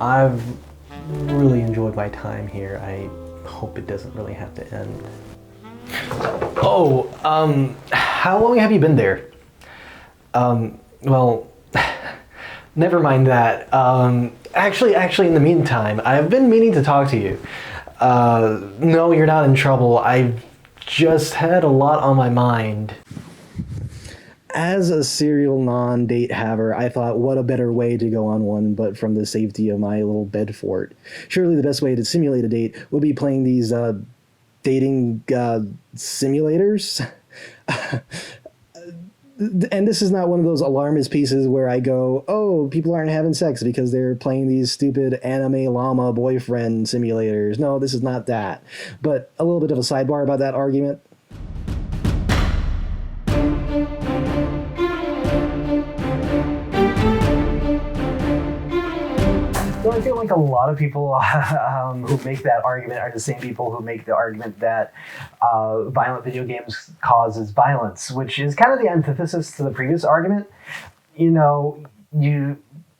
I've really enjoyed my time here. I hope it doesn't really have to end. Oh, how long have you been there? Well, never mind that. Actually, in the meantime, I've been meaning to talk to you. No, you're not in trouble. I've just had a lot on my mind. As a serial non-date haver, I thought, what a better way to go on one but from the safety of my little bed fort. Surely the best way to simulate a date would be playing these dating simulators. And this is not one of those alarmist pieces where I go, oh, people aren't having sex because they're playing these stupid anime llama boyfriend simulators. No, this is not that. But a little bit of a sidebar about that argument. So I feel like a lot of people who make that argument are the same people who make the argument that violent video games causes violence, which is kind of the antithesis to the previous argument. You know,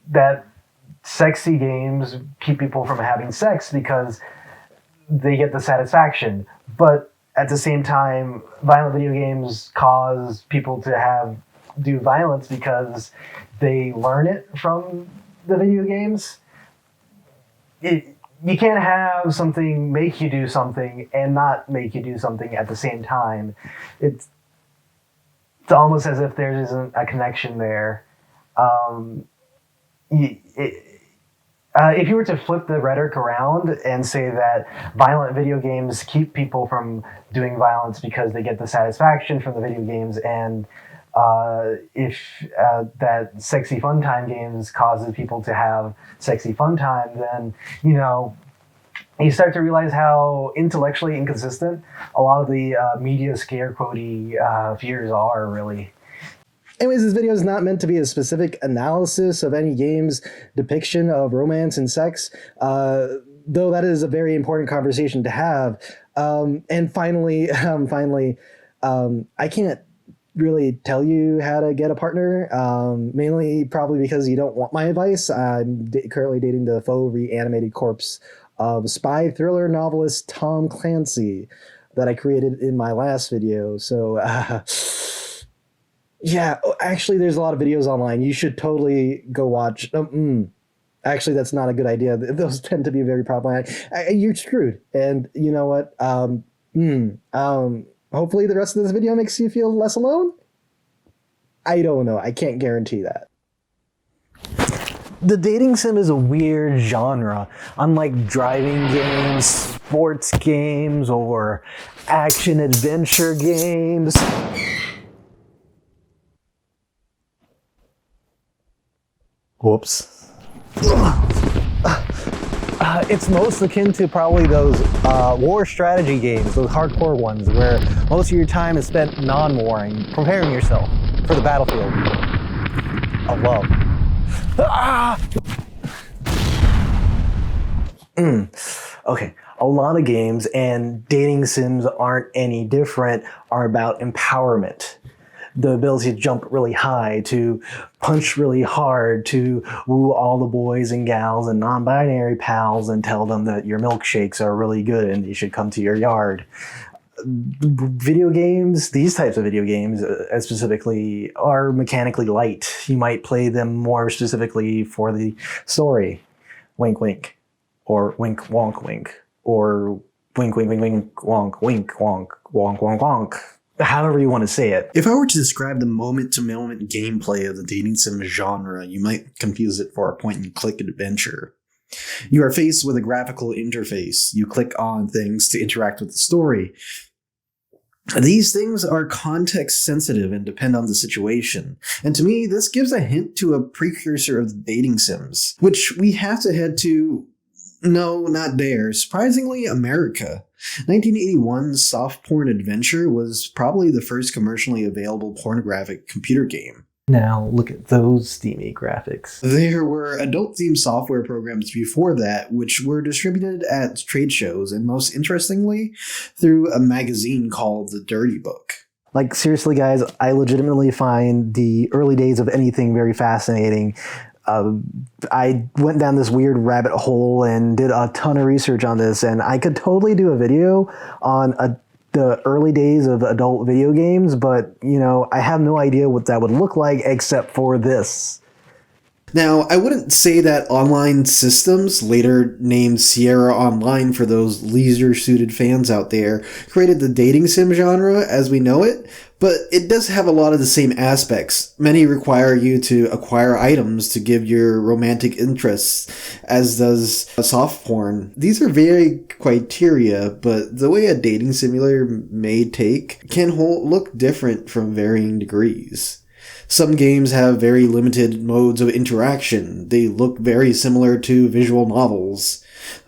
that sexy games keep people from having sex because they get the satisfaction. But at the same time, violent video games cause people to do violence because they learn it from the video games. You can't have something make you do something and not make you do something at the same time. It's almost as if there isn't a connection there. If you were to flip the rhetoric around and say that violent video games keep people from doing violence because they get the satisfaction from the video games, and if that sexy fun time games causes people to have sexy fun time, then, you know, you start to realize how intellectually inconsistent a lot of the media scare quotey fears are, really. Anyways, this video is not meant to be a specific analysis of any game's depiction of romance and sex, though that is a very important conversation to have. And finally, I can't really tell you how to get a partner, mainly probably because you don't want my advice. I'm currently dating the faux reanimated corpse of spy thriller novelist Tom Clancy that I created in my last video. So yeah, actually there's a lot of videos online. You should totally go watch. Actually, that's not a good idea. Those tend to be very problematic. You're screwed. And you know what? Hopefully the rest of this video makes you feel less alone? I don't know. I can't guarantee that. The dating sim is a weird genre. Unlike driving games, sports games, or action-adventure games. Whoops. It's most akin to probably those war strategy games, those hardcore ones, where most of your time is spent non-warring, preparing yourself for the battlefield of love. Okay, a lot of games, and dating sims aren't any different, are about empowerment. The ability to jump really high, to punch really hard, to woo all the boys and gals and non-binary pals and tell them that your milkshakes are really good and they should come to your yard. Video games, these types of video games specifically, are mechanically light. You might play them more specifically for the story. Wink, wink. Or wink, wonk, wink. Or wink, wink, wink, wink, wonk, wink, wonk, wonk, wonk, wonk. However you want to say it. If I were to describe the moment-to-moment gameplay of the dating sim genre, you might confuse it for a point-and-click adventure. You are faced with a graphical interface. You click on things to interact with the story. These things are context-sensitive and depend on the situation. And to me, this gives a hint to a precursor of the dating sims, which we have to head to. No, not there. Surprisingly, America. 1981's soft porn adventure was probably the first commercially available pornographic computer game. Now look at those steamy graphics. There were adult-themed software programs before that, which were distributed at trade shows, and most interestingly, through a magazine called The Dirty Book. Like, seriously, guys, I legitimately find the early days of anything very fascinating. I went down this weird rabbit hole and did a ton of research on this, and I could totally do a video on the early days of adult video games, but, you know, I have no idea what that would look like except for this. Now, I wouldn't say that online systems, later named Sierra Online for those leisure-suited fans out there, created the dating sim genre as we know it, but it does have a lot of the same aspects. Many require you to acquire items to give your romantic interests, as does soft porn. These are very criteria, but the way a dating simulator may take can look different from varying degrees. Some games have very limited modes of interaction. They look very similar to visual novels,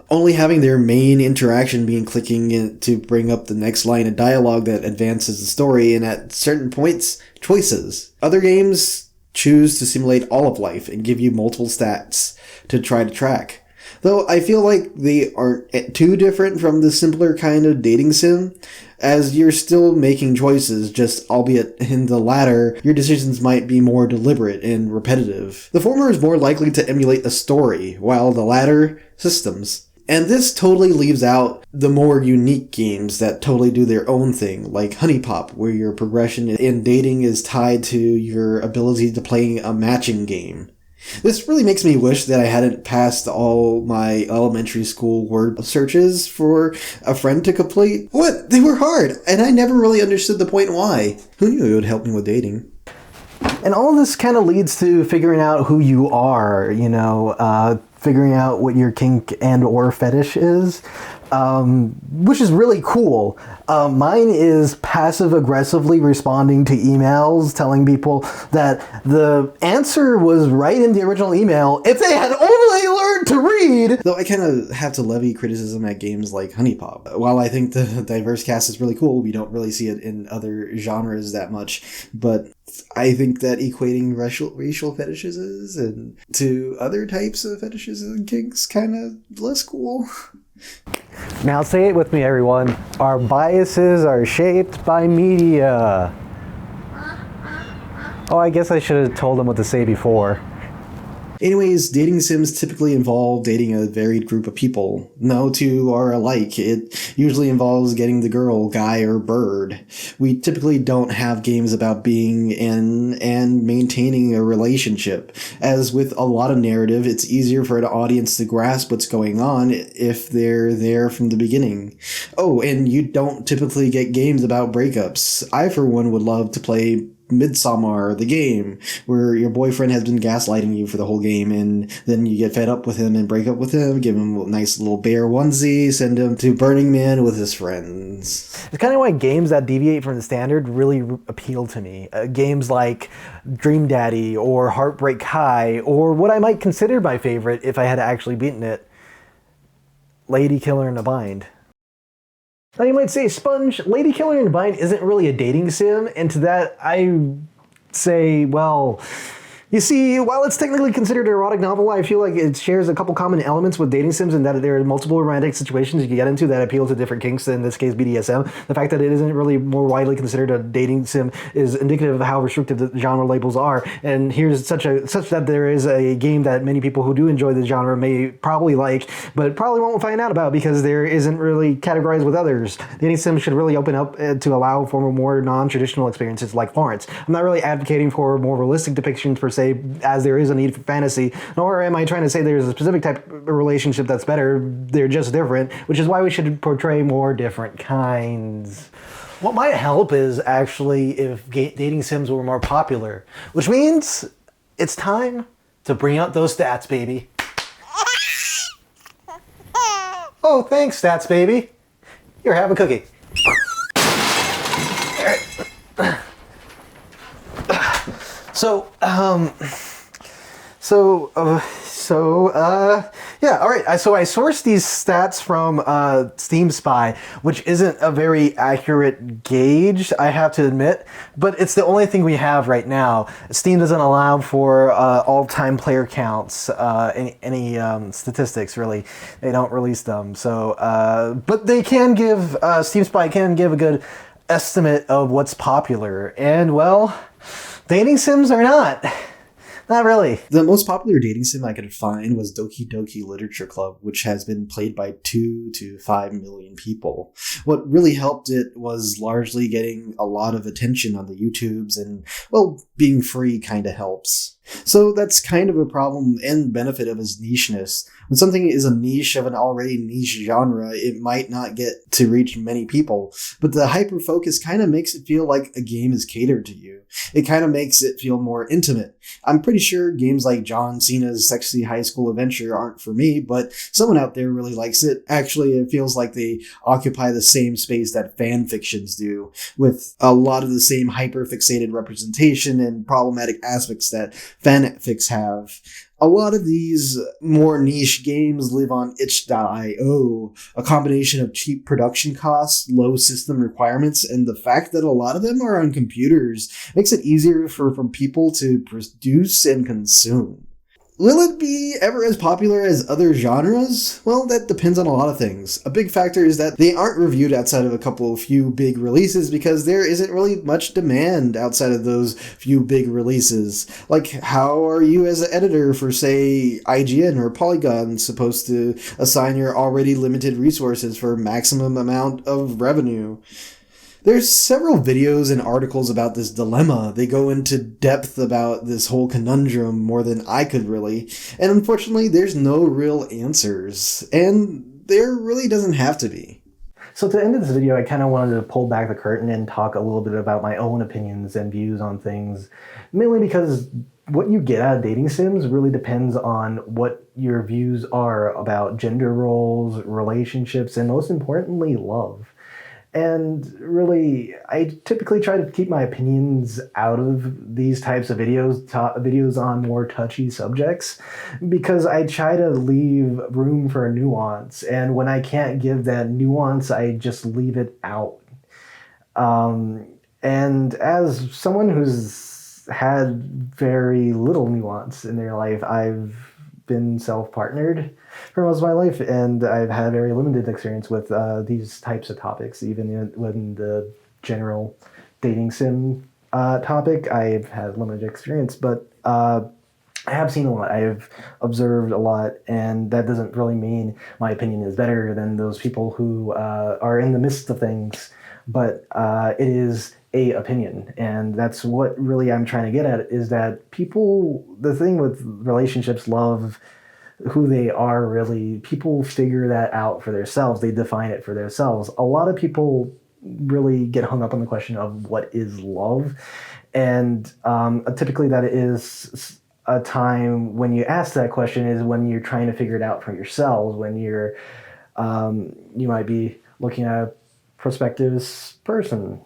only having their main interaction being clicking in to bring up the next line of dialogue that advances the story, and at certain points, choices. Other games choose to simulate all of life and give you multiple stats to try to track. Though I feel like they aren't too different from the simpler kind of dating sim, as you're still making choices, just albeit in the latter, your decisions might be more deliberate and repetitive. The former is more likely to emulate a story, while the latter, systems. And this totally leaves out the more unique games that totally do their own thing, like Honey Pop, where your progression in dating is tied to your ability to play a matching game. This really makes me wish that I hadn't passed all my elementary school word searches for a friend to complete. What? They were hard, and I never really understood the point why. Who knew it would help me with dating? And all this kind of leads to figuring out who you are, you know, figuring out what your kink and or fetish is, which is really cool. Mine is passive-aggressively responding to emails telling people that the answer was right in the original email if they had only learned to read. Though I kind of have to levy criticism at games like Honey Pop. While I think the diverse cast is really cool, we don't really see it in other genres that much, but I think that equating racial fetishes and to other types of fetishes and kinks kind of less cool. Now say it with me, everyone. Our biases are shaped by media. Oh, I guess I should have told them what to say before. Anyways, dating sims typically involve dating a varied group of people. No two are alike. It usually involves getting the girl, guy, or bird. We typically don't have games about being in and maintaining a relationship. As with a lot of narrative, it's easier for an audience to grasp what's going on if they're there from the beginning. Oh, and you don't typically get games about breakups. I, for one, would love to play Midsommar, the game, where your boyfriend has been gaslighting you for the whole game, and then you get fed up with him and break up with him, give him a nice little bear onesie, send him to Burning Man with his friends. It's kind of why games that deviate from the standard really appeal to me. Games like Dream Daddy or Heartbreak High, or what I might consider my favorite if I had actually beaten it, Lady Killer in a Bind. Now you might say, Sponge, Lady Killer in a Bind isn't really a dating sim, and to that I say, well, you see, while it's technically considered an erotic novel, I feel like it shares a couple common elements with dating sims in that there are multiple romantic situations you can get into that appeal to different kinks, in this case BDSM. The fact that it isn't really more widely considered a dating sim is indicative of how restrictive the genre labels are, and here's such that there is a game that many people who do enjoy the genre may probably like, but probably won't find out about because there isn't really categorized with others. Dating sims should really open up to allow for more non-traditional experiences like Florence. I'm not really advocating for more realistic depictions per se, as there is a need for fantasy, nor am I trying to say there's a specific type of relationship that's better. They're just different, which is why we should portray more different kinds. What might help is actually if dating sims were more popular, which means it's time to bring out those stats, baby. Oh, thanks, stats, baby. Here, have a cookie. So, yeah, all right. So I sourced these stats from Steam Spy, which isn't a very accurate gauge, I have to admit, but it's the only thing we have right now. Steam doesn't allow for all-time player counts, any statistics, really. They don't release them. So, but they can give, Steam Spy can give a good estimate of what's popular. And, well, dating sims are not. Not really. The most popular dating sim I could find was Doki Doki Literature Club, which has been played by 2 to 5 million people. What really helped it was largely getting a lot of attention on the YouTubes, and, well, being free kind of helps. So that's kind of a problem and benefit of its nicheness. When something is a niche of an already niche genre, it might not get to reach many people, but the hyper-focus kind of makes it feel like a game is catered to you. It kind of makes it feel more intimate. I'm pretty sure games like John Cena's Sexy High School Adventure aren't for me, but someone out there really likes it. Actually, it feels like they occupy the same space that fan fictions do, with a lot of the same hyper-fixated representation and problematic aspects that fanfics have. A lot of these more niche games live on itch.io, a combination of cheap production costs, low system requirements, and the fact that a lot of them are on computers makes it easier for people to produce and consume. Will it be ever as popular as other genres? Well, that depends on a lot of things. A big factor is that they aren't reviewed outside of a few big releases because there isn't really much demand outside of those few big releases. Like, how are you as an editor for, say, IGN or Polygon supposed to assign your already limited resources for maximum amount of revenue? There's several videos and articles about this dilemma. They go into depth about this whole conundrum more than I could really, and unfortunately there's no real answers, and there really doesn't have to be. So to end this video, I kind of wanted to pull back the curtain and talk a little bit about my own opinions and views on things, mainly because what you get out of dating sims really depends on what your views are about gender roles, relationships, and most importantly, love. And really, I typically try to keep my opinions out of these types of videos on more touchy subjects, because I try to leave room for nuance. And when I can't give that nuance, I just leave it out. And as someone who's had very little nuance in their life, I've been self-partnered for most of my life, and I've had very limited experience with these types of topics. Even when the general dating sim topic, I've had limited experience, but I have seen a lot. I've observed a lot, and that doesn't really mean my opinion is better than those people who are in the midst of things, but it is a opinion. And that's what really I'm trying to get at, is that people, the thing with relationships, love, who they are, really, people figure that out for themselves. They define it for themselves. A lot of people really get hung up on the question of what is love. And typically that is a time when you ask that question is when you're trying to figure it out for yourselves, when you're, you might be looking at a prospective person,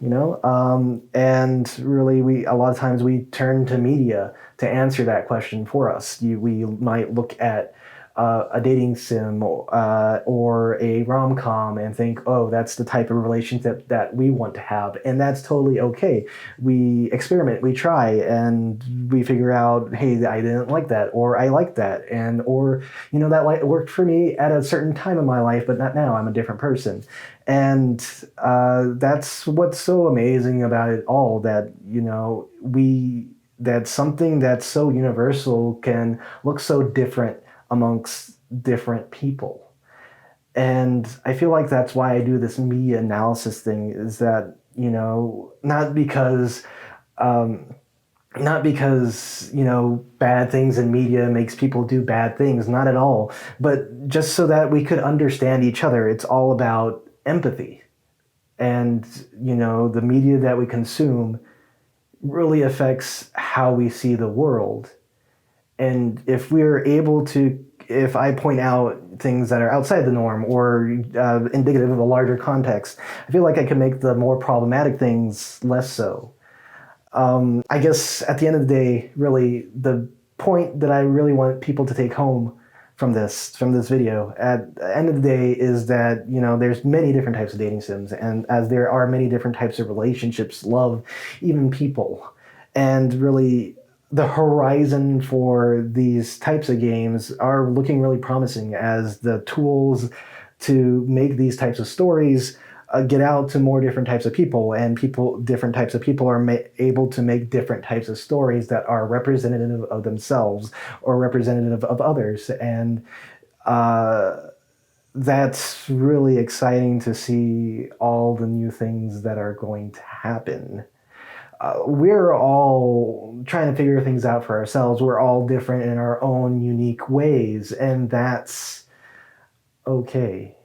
and really a lot of times we turn to media to answer that question for us. We might look at a dating sim or a rom-com and think, oh, that's the type of relationship that we want to have. And that's totally okay. We experiment, we try, and we figure out, hey, I didn't like that, or I like that, or that worked for me at a certain time in my life, but not now. I'm a different person. And that's what's so amazing about it all, that, that something that's so universal can look so different amongst different people. And I feel like that's why I do this media analysis thing, is that, not because bad things in media makes people do bad things, not at all, but just so that we could understand each other. It's all about empathy. And, the media that we consume really affects how we see the world. And if I point out things that are outside the norm or indicative of a larger context, I feel like I can make the more problematic things less so. I guess at the end of the day, really, the point that I really want people to take home from this video at the end of the day is that, there's many different types of dating sims, and as there are many different types of relationships, love, even people. And really, the horizon for these types of games are looking really promising, as the tools to make these types of stories get out to more different types of people, and different types of people are able to make different types of stories that are representative of themselves or representative of others. And that's really exciting to see all the new things that are going to happen. We're all trying to figure things out for ourselves. We're all different in our own unique ways, and that's okay.